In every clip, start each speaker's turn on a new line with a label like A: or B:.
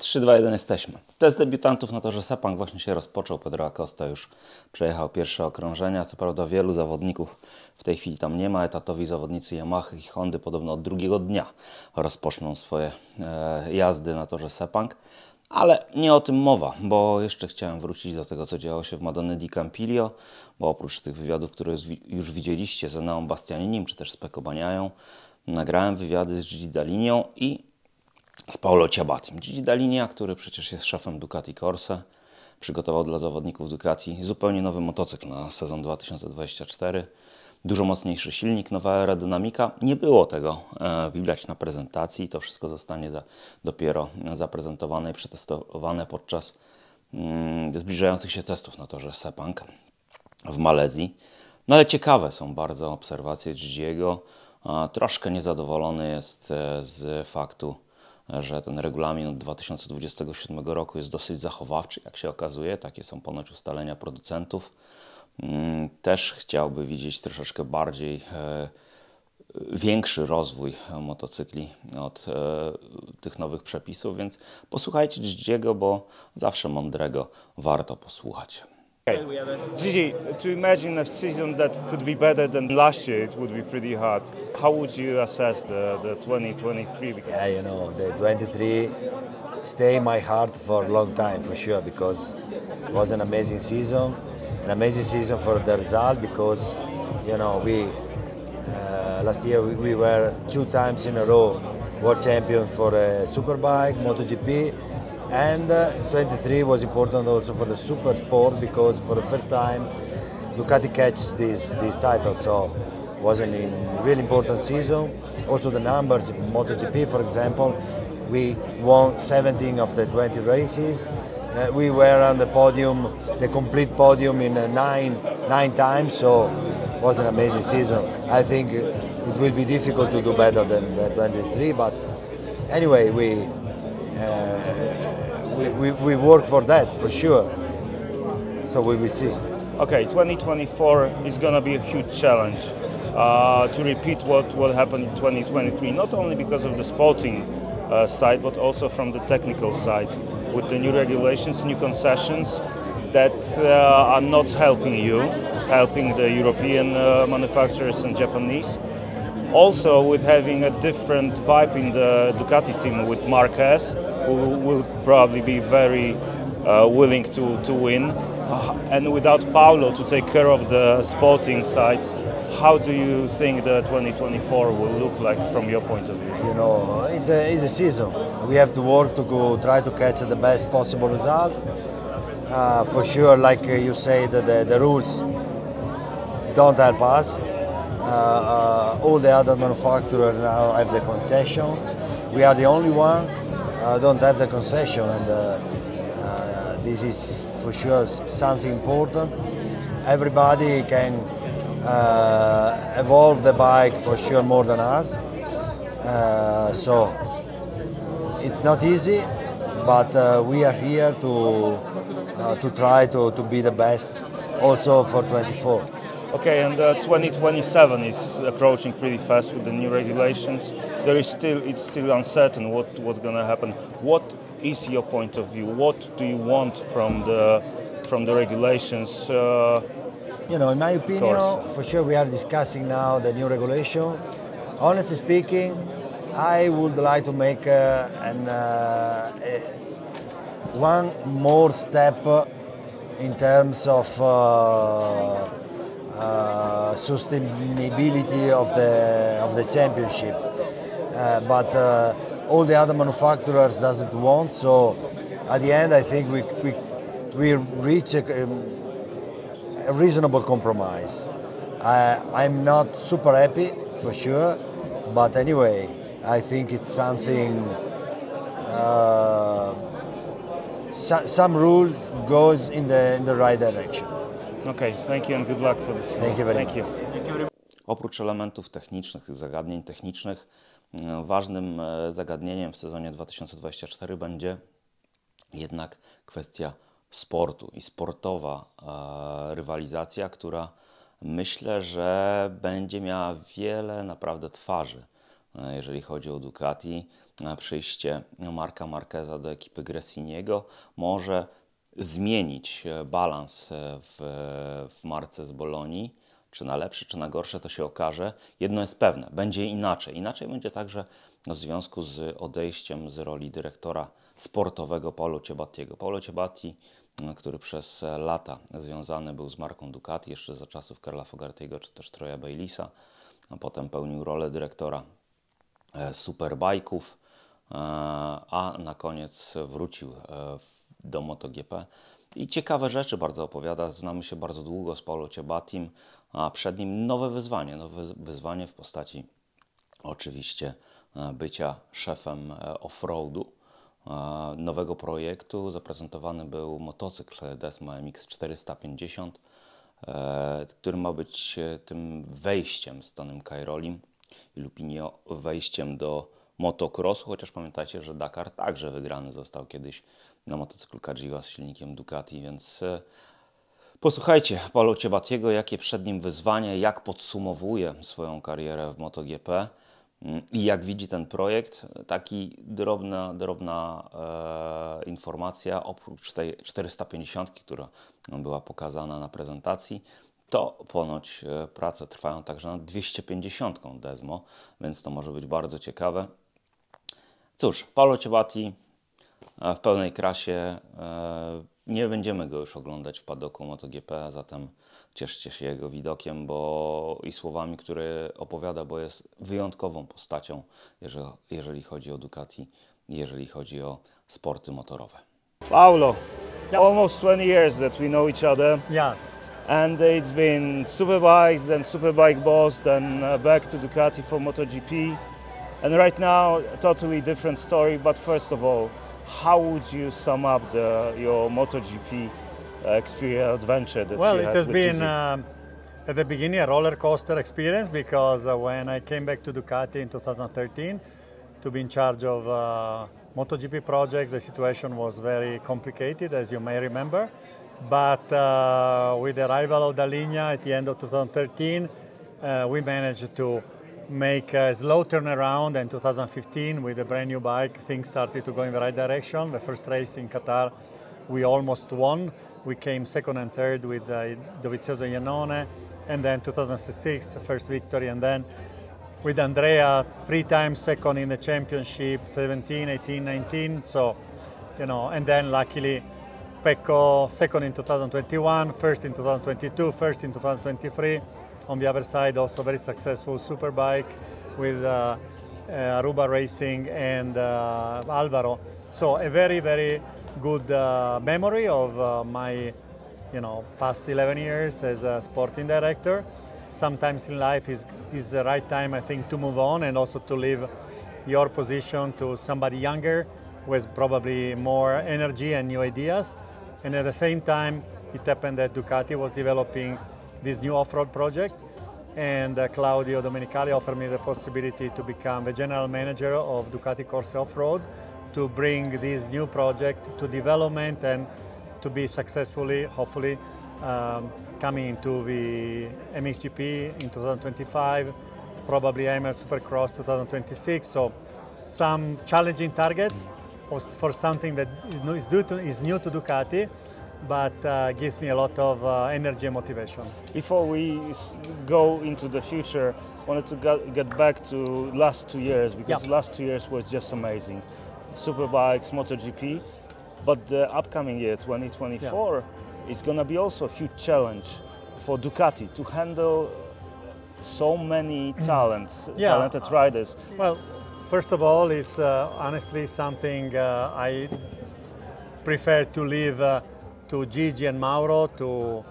A: 3, 2, 1, jesteśmy. Test debiutantów na torze Sepang właśnie się rozpoczął. Pedro Acosta już przejechał pierwsze okrążenia. Co prawda wielu zawodników w tej chwili tam nie ma. Etatowi zawodnicy Yamaha i Hondy podobno od drugiego dnia rozpoczną swoje jazdy na torze Sepang. Ale nie o tym mowa, bo jeszcze chciałem wrócić do tego, co działo się w Madonny di Campiglio, bo oprócz tych wywiadów, które już widzieliście z Eneą Bastianinim czy też z Pecco Bagnają, nagrałem wywiady z Gigi Dall'Igną i z Paolo Ciabattim. Gigi Dall'Igna, który przecież jest szefem Ducati Corse, przygotował dla zawodników Ducati zupełnie nowy motocykl na sezon 2024. Dużo mocniejszy silnik, nowa aerodynamika. Nie było tego widać na prezentacji. To wszystko zostanie dopiero zaprezentowane i przetestowane podczas zbliżających się testów na torze Sepang w Malezji. No ale ciekawe są bardzo obserwacje Gigiego. Troszkę niezadowolony jest z faktu, że ten regulamin od 2027 roku jest dosyć zachowawczy, jak się okazuje. Takie są ponoć ustalenia producentów. Też chciałby widzieć troszeczkę bardziej większy rozwój motocykli od tych nowych przepisów, więc posłuchajcie Gigiego, bo zawsze mądrego warto posłuchać.
B: Gigi, to imagine a season that could be better than last year, it would be pretty hard. How would you assess the 2023?
C: Yeah, you know, the 23 stay in my heart for a long time, for sure, because it was an amazing season for the result, because, you know, last year we were 2 times in a row world champions for a Superbike, MotoGP, and 23 was important also for the super sport, because for the first time Ducati catch this title, so it was a really important season. Also the numbers in MotoGP, for example, we won 17 of the 20 races. We were on the podium, the complete podium in nine times, so it was an amazing season. I think it will be difficult to do better than 23, but anyway, we work for that, for sure. So we will see.
B: Okay, 2024 is going to be a huge challenge to repeat what happened in 2023, not only because of the sporting side, but also from the technical side, with the new regulations, new concessions that are not helping you, helping the European manufacturers and Japanese. Also with having a different vibe in the Ducati team with Marquez, who will probably be very willing to win. And without Paolo to take care of the sporting side, how do you think the 2024 will look like from your point of view?
C: You know, it's a season. We have to work to try to catch the best possible results. For sure, like you say, the rules don't help us. All the other manufacturers now have the concession. We are the only one don't have the concession, and this is for sure something important. Everybody can evolve the bike for sure more than us. So it's not easy, but we are here to try to be the best also for 24.
B: Okay, and 2027 is approaching pretty fast with the new regulations. It's still uncertain what's going to happen. What is your point of view? What do you want from the regulations?
C: You know, in my opinion, for sure we are discussing now the new regulation. Honestly speaking, I would like to make one more step in terms of sustainability of the championship, but all the other manufacturers doesn't want. So at the end, I think we reach a reasonable compromise. I'm not super happy for sure, but anyway, I think it's something. Some rule goes in the right direction.
B: Okay, thank you and good luck for this.
C: Thank you very much.
A: Oprócz elementów technicznych, zagadnień technicznych, ważnym zagadnieniem w sezonie 2024 będzie jednak kwestia sportu i sportowa rywalizacja, która myślę, że będzie miała wiele naprawdę twarzy jeżeli chodzi o Ducati. Przyjście Marca Marqueza do ekipy Gresiniego może zmienić balans w marce z Bolonii. Czy na lepsze, czy na gorsze, to się okaże. Jedno jest pewne, będzie inaczej. Inaczej będzie także w związku z odejściem z roli dyrektora sportowego Paolo Ciabattiego. Paolo Ciabatti, który przez lata związany był z marką Ducati, jeszcze za czasów Karla Fogartiego czy też Troya Baylisa, a potem pełnił rolę dyrektora superbajków, a na koniec wrócił do MotoGP. I ciekawe rzeczy bardzo opowiada. Znamy się bardzo długo z Paolo Ciabattim, a przed nim nowe wyzwanie w postaci oczywiście bycia szefem off-roadu, nowego projektu. Zaprezentowany był motocykl Desmo MX 450, który ma być tym wejściem z Tonym Cairolim i Lupinio wejściem do motocrossu, chociaż pamiętajcie, że Dakar także wygrany został kiedyś na motocyklu Cagiva z silnikiem Ducati, więc posłuchajcie Paolo Ciabattiego, jakie przed nim wyzwania, jak podsumowuje swoją karierę w MotoGP i jak widzi ten projekt. Taki drobna informacja, oprócz tej 450, która była pokazana na prezentacji, to ponoć prace trwają także nad 250 Desmo, więc to może być bardzo ciekawe. Cóż, Paolo Ciabatti w pełnej krasie. Nie będziemy go już oglądać w padoku MotoGP, a zatem cieszcie się jego widokiem i słowami, które opowiada, bo jest wyjątkową postacią, jeżeli chodzi o Ducati, jeżeli chodzi o sporty motorowe.
B: Paolo, almost 20 years that we know each other.
D: Yeah.
B: And it's been Superbikes, then Superbike Boss, then back to Ducati for MotoGP. And right now, a totally different story. But first of all, how would you sum up your MotoGP experience, adventure that
D: well,
B: you
D: it
B: had
D: has
B: with
D: been
B: Gigi?
D: at the beginning a roller coaster experience because when I came back to Ducati in 2013 to be in charge of MotoGP project, the situation was very complicated, as you may remember. But with the arrival of Dall'Igną at the end of 2013, we managed to make a slow turnaround. In 2015, with a brand new bike, things started to go in the right direction. The first race in Qatar, we almost won. We came second and third with Dovizioso Iannone, and then 2006, first victory, and then with Andrea, 3 times second in the championship, 17, 18, 19. So, and then luckily, Pecco second in 2021, first in 2022, first in 2023. On the other side, also very successful Superbike with Aruba Racing and Alvaro. So a very, very good memory of my, past 11 years as a sporting director. Sometimes in life is the right time, I think, to move on and also to leave your position to somebody younger with probably more energy and new ideas. And at the same time, it happened that Ducati was developing this new off-road project, and Claudio Domenicali offered me the possibility to become the general manager of Ducati Corse Off-Road, to bring this new project to development and to be successfully, hopefully, coming into the MXGP in 2025, probably AMR Supercross 2026. So some challenging targets for something that is new to Ducati, but gives me a lot of energy and motivation.
B: Before we go into the future, I wanted to get back to last 2 years, because the last 2 years was just amazing. Superbikes, MotoGP, but the upcoming year, 2024, is going to be also a huge challenge for Ducati to handle so many talented riders.
D: Well, first of all, it's honestly something I prefer to leave to Gigi and Mauro to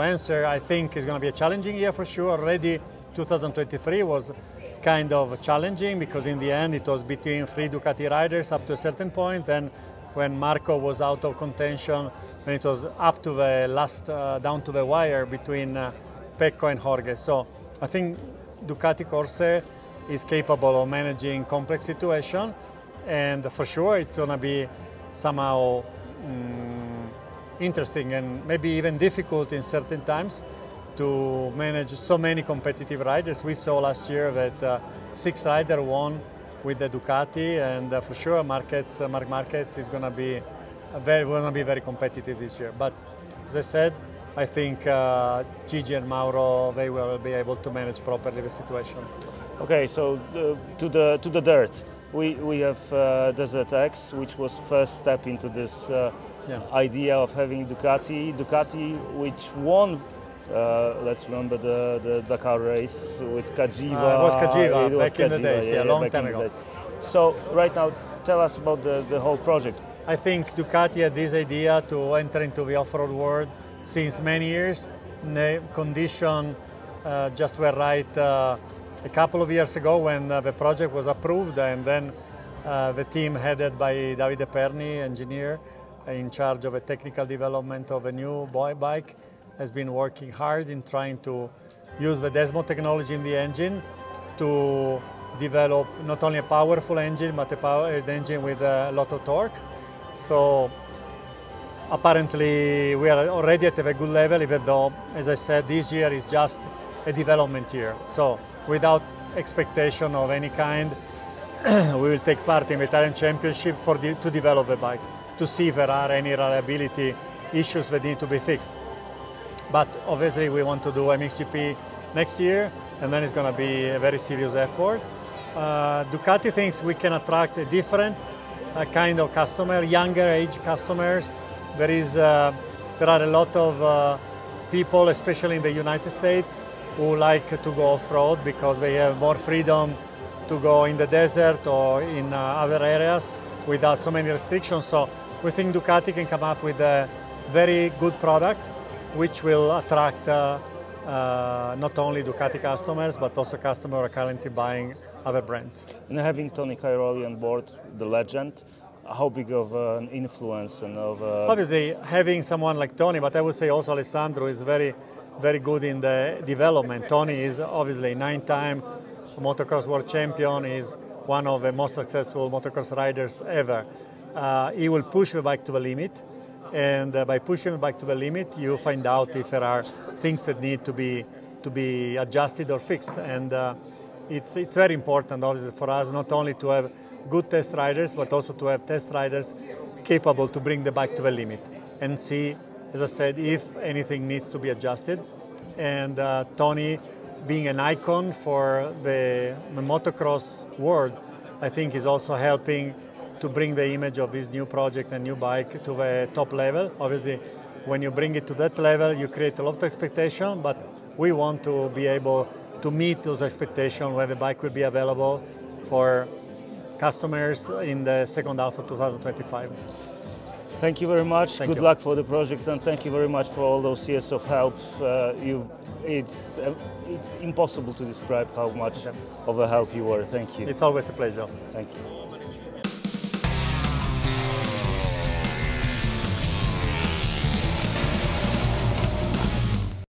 D: answer. I think it's going to be a challenging year for sure. Already 2023 was kind of challenging because in the end it was between 3 Ducati riders up to a certain point. Then when Marco was out of contention, then it was up to the last, down to the wire between Pecco and Jorge. So I think Ducati Corse is capable of managing complex situations, and for sure it's going to be somehow interesting and maybe even difficult in certain times, to manage so many competitive riders. We saw last year that 6 riders won with the Ducati, and for sure Marc Marquez is going to be very competitive this year. But as I said, I think Gigi and Mauro, they will be able to manage properly the situation.
B: Okay, so to the dirt. We have Desert X, which was first step into this idea of having Ducati. Ducati, which won, let's remember the Dakar race with Cagiva.
D: It was Cagiva back in the days, yeah, long time ago.
B: So right now, tell us about the whole project.
D: I think Ducati had this idea to enter into the off-road world since many years. The condition just were right a couple of years ago when the project was approved, and then the team headed by Davide Perni, engineer, in charge of the technical development of a new bike, has been working hard in trying to use the Desmo technology in the engine to develop not only a powerful engine, but an engine with a lot of torque. So apparently we are already at a good level, even though, as I said, this year is just a development year. So without expectation of any kind, we will take part in the Italian Championship to develop the bike, to see if there are any reliability issues that need to be fixed. But obviously we want to do MXGP next year, and then it's going to be a very serious effort. Ducati thinks we can attract a different kind of customer, younger age customers. There are a lot of people, especially in the United States, who like to go off-road because they have more freedom to go in the desert or in other areas without so many restrictions. So we think Ducati can come up with a very good product which will attract not only Ducati customers, but also customers who are currently buying other brands.
B: And having Tony Cairoli on board, the legend, how big of an influence and of
D: obviously having someone like Tony, but I would say also Alessandro is very good in the development. Tony is obviously 9-time motocross world champion, is one of the most successful motocross riders ever. He will push the bike to the limit, and by pushing the bike to the limit, you find out if there are things that need to be adjusted or fixed. And it's very important, obviously, for us not only to have good test riders, but also to have test riders capable to bring the bike to the limit and see, as I said, if anything needs to be adjusted. And Tony, being an icon for the motocross world, I think is also helping to bring the image of this new project and new bike to the top level. Obviously, when you bring it to that level, you create a lot of expectation, but we want to be able to meet those expectations when the bike will be available for customers in the second half of 2025.
B: Thank you very much.
D: Good
B: luck for the project, and thank you very much for all those years of help. It's impossible to describe how much of a help you were. Thank you.
D: It's always a pleasure.
B: Thank you.